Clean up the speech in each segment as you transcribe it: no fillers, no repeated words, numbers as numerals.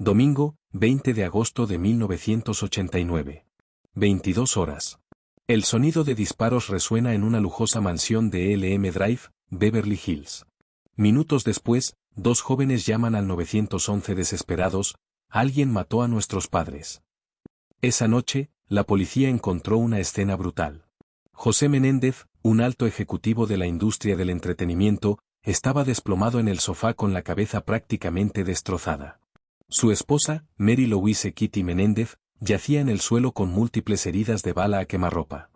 Domingo, 20 de agosto de 1989. 22 horas. El sonido de disparos resuena en una lujosa mansión de LM Drive, Beverly Hills. Minutos después, dos jóvenes llaman al 911 desesperados: alguien mató a nuestros padres. Esa noche, la policía encontró una escena brutal. José Menéndez, un alto ejecutivo de la industria del entretenimiento, estaba desplomado en el sofá con la cabeza prácticamente destrozada. Su esposa, Mary Louise Kitty Menéndez, yacía en el suelo con múltiples heridas de bala a quemarropa.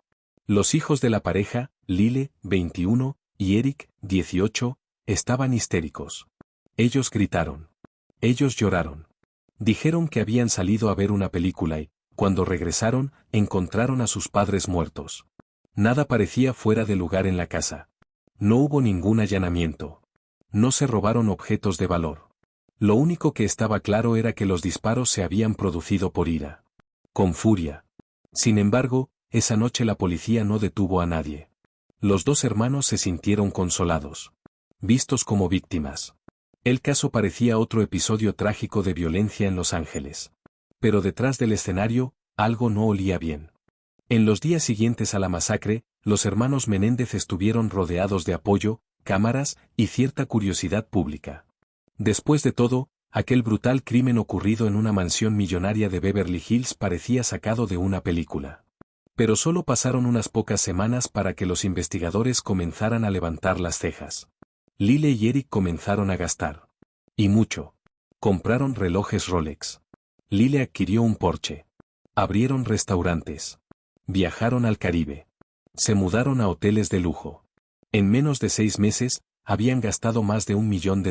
Los hijos de la pareja, Lyle, 21, y Eric, 18, estaban histéricos. Ellos gritaron. Ellos lloraron. Dijeron que habían salido a ver una película y, cuando regresaron, encontraron a sus padres muertos. Nada parecía fuera de lugar en la casa. No hubo ningún allanamiento. No se robaron objetos de valor. Lo único que estaba claro era que los disparos se habían producido por ira. Con furia. Sin embargo, esa noche la policía no detuvo a nadie. Los dos hermanos se sintieron consolados. Vistos como víctimas. El caso parecía otro episodio trágico de violencia en Los Ángeles. Pero detrás del escenario, algo no olía bien. En los días siguientes a la masacre, los hermanos Menéndez estuvieron rodeados de apoyo, cámaras y cierta curiosidad pública. Después de todo, aquel brutal crimen ocurrido en una mansión millonaria de Beverly Hills parecía sacado de una película. Pero solo pasaron unas pocas semanas para que los investigadores comenzaran a levantar las cejas. Lyle y Eric comenzaron a gastar. Y mucho. Compraron relojes Rolex. Lyle adquirió un Porsche. Abrieron restaurantes. Viajaron al Caribe. Se mudaron a hoteles de lujo. En menos de 6 meses, habían gastado más de $1 millón.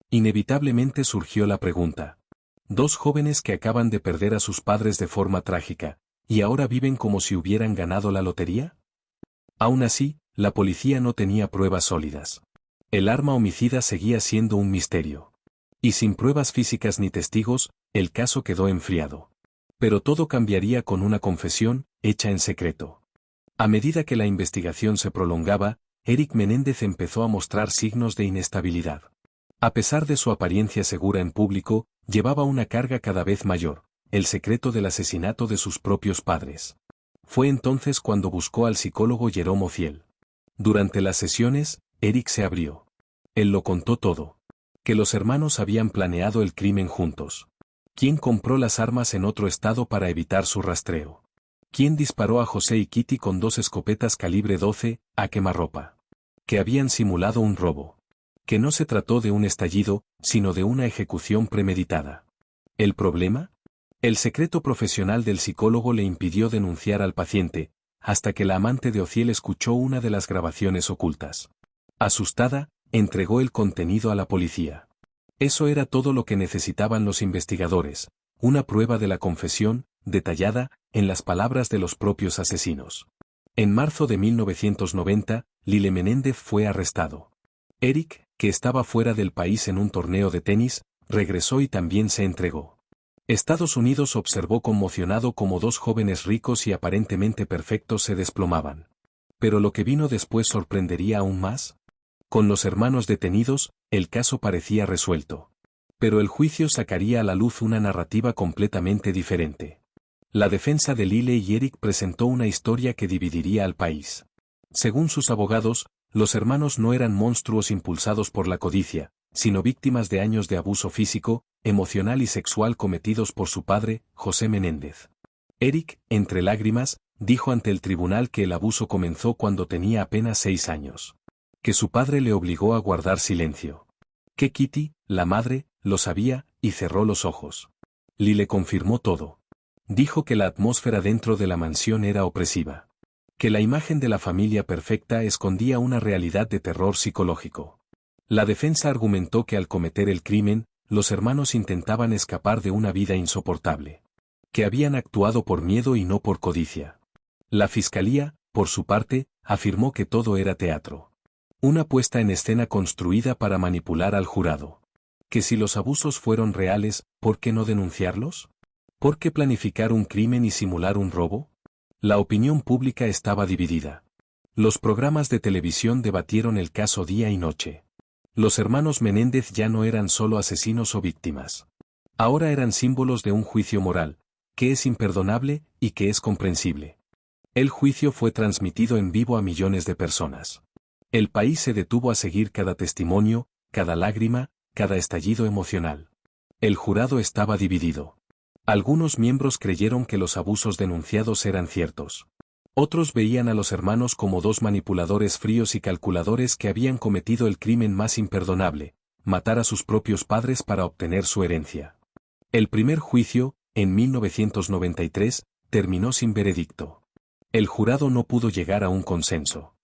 Inevitablemente surgió la pregunta. Dos jóvenes que acaban de perder a sus padres de forma trágica, ¿y ahora viven como si hubieran ganado la lotería? Aún así, la policía no tenía pruebas sólidas. El arma homicida seguía siendo un misterio. Y sin pruebas físicas ni testigos, el caso quedó enfriado. Pero todo cambiaría con una confesión, hecha en secreto. A medida que la investigación se prolongaba, Eric Menéndez empezó a mostrar signos de inestabilidad. A pesar de su apariencia segura en público, llevaba una carga cada vez mayor, el secreto del asesinato de sus propios padres. Fue entonces cuando buscó al psicólogo Jerome Oziel. Durante las sesiones, Eric se abrió. Él lo contó todo. Que los hermanos habían planeado el crimen juntos. ¿Quién compró las armas en otro estado para evitar su rastreo? ¿Quién disparó a José y Kitty con 2 escopetas calibre 12, a quemarropa? Que habían simulado un robo. Que no se trató de un estallido, sino de una ejecución premeditada. ¿El problema? El secreto profesional del psicólogo le impidió denunciar al paciente, hasta que la amante de Oziel escuchó una de las grabaciones ocultas. Asustada, entregó el contenido a la policía. Eso era todo lo que necesitaban los investigadores, una prueba de la confesión, detallada, en las palabras de los propios asesinos. En marzo de 1990, Lyle Menéndez fue arrestado. Eric, que estaba fuera del país en un torneo de tenis, regresó y también se entregó. Estados Unidos observó conmocionado cómo dos jóvenes ricos y aparentemente perfectos se desplomaban. Pero lo que vino después sorprendería aún más. Con los hermanos detenidos, el caso parecía resuelto. Pero el juicio sacaría a la luz una narrativa completamente diferente. La defensa de Lyle y Eric presentó una historia que dividiría al país. Según sus abogados, los hermanos no eran monstruos impulsados por la codicia, sino víctimas de años de abuso físico, emocional y sexual cometidos por su padre, José Menéndez. Eric, entre lágrimas, dijo ante el tribunal que el abuso comenzó cuando tenía apenas 6 años. Que su padre le obligó a guardar silencio. Que Kitty, la madre, lo sabía, y cerró los ojos. Lyle confirmó todo. Dijo que la atmósfera dentro de la mansión era opresiva. Que la imagen de la familia perfecta escondía una realidad de terror psicológico. La defensa argumentó que al cometer el crimen, los hermanos intentaban escapar de una vida insoportable. Que habían actuado por miedo y no por codicia. La fiscalía, por su parte, afirmó que todo era teatro. Una puesta en escena construida para manipular al jurado. Que si los abusos fueron reales, ¿por qué no denunciarlos? ¿Por qué planificar un crimen y simular un robo? La opinión pública estaba dividida. Los programas de televisión debatieron el caso día y noche. Los hermanos Menéndez ya no eran solo asesinos o víctimas. Ahora eran símbolos de un juicio moral, que es imperdonable y que es comprensible. El juicio fue transmitido en vivo a millones de personas. El país se detuvo a seguir cada testimonio, cada lágrima, cada estallido emocional. El jurado estaba dividido. Algunos miembros creyeron que los abusos denunciados eran ciertos. Otros veían a los hermanos como dos manipuladores fríos y calculadores que habían cometido el crimen más imperdonable, matar a sus propios padres para obtener su herencia. El primer juicio, en 1993, terminó sin veredicto. El jurado no pudo llegar a un consenso.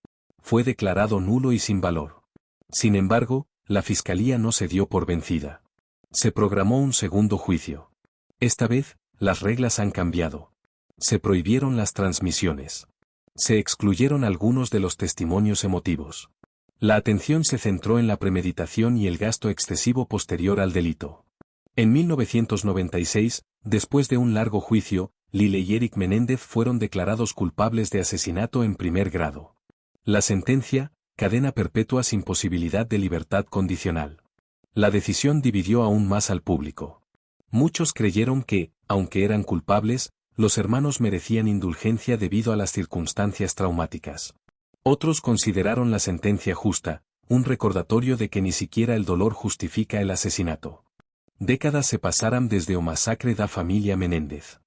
Fue declarado nulo y sin valor. Sin embargo, la fiscalía no se dio por vencida. Se programó un segundo juicio. Esta vez, las reglas han cambiado. Se prohibieron las transmisiones. Se excluyeron algunos de los testimonios emotivos. La atención se centró en la premeditación y el gasto excesivo posterior al delito. En 1996, después de un largo juicio, Lyle y Eric Menéndez fueron declarados culpables de asesinato en primer grado. La sentencia, cadena perpetua sin posibilidad de libertad condicional. La decisión dividió aún más al público. Muchos creyeron que, aunque eran culpables, los hermanos merecían indulgencia debido a las circunstancias traumáticas. Otros consideraron la sentencia justa, un recordatorio de que ni siquiera el dolor justifica el asesinato. Décadas se pasaram desde o masacre da familia Menéndez.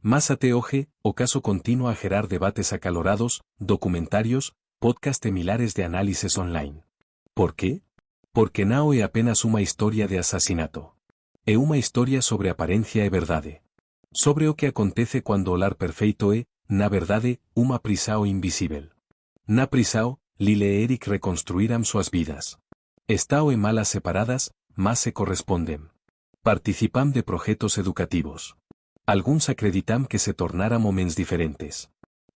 Más até hoje, o caso continuo a gerar debates acalorados, documentarios, podcast e milares de análisis online. Por qué? Porque não é apenas uma historia de assassinato. É uma historia sobre apariencia e verdade. Sobre o que acontece cuando o lar perfeito é, na verdade, uma prisão invisível. Na prisão, Lyle e Eric reconstruíram suas vidas. Estao e malas separadas, mas se correspondem. Participam de projetos educativos. Alguns acreditam que se tornaram homens diferentes.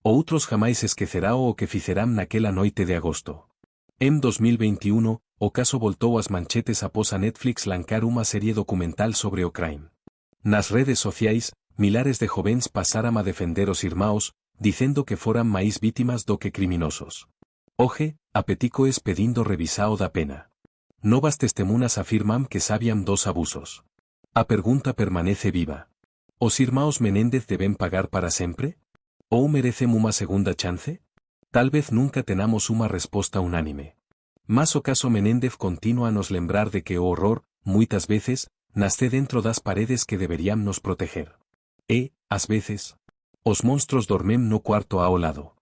Outros jamais esquecerão o que fizeram naquela noite de agosto. En 2021, o caso voltou as manchetes após a Netflix lançar uma série documental sobre o crime. Nas redes sociais, milares de jovens pasaram a defender os irmãos, dizendo que foram máis vítimas do que criminosos. Hoje, a Peticoes pedindo revisao da pena. Novas testemunhas afirman que sabían dos abusos. A pergunta permanece viva. Os irmãos Menéndez deben pagar para sempre? Ou merecem uma segunda chance? Tal vez nunca tenamos uma resposta unánime. Mas o caso Menéndez continua a nos lembrar de que o horror, muitas veces, nasce dentro das paredes que deberían nos proteger. E, ás veces, os monstruos dormem no cuarto ao lado.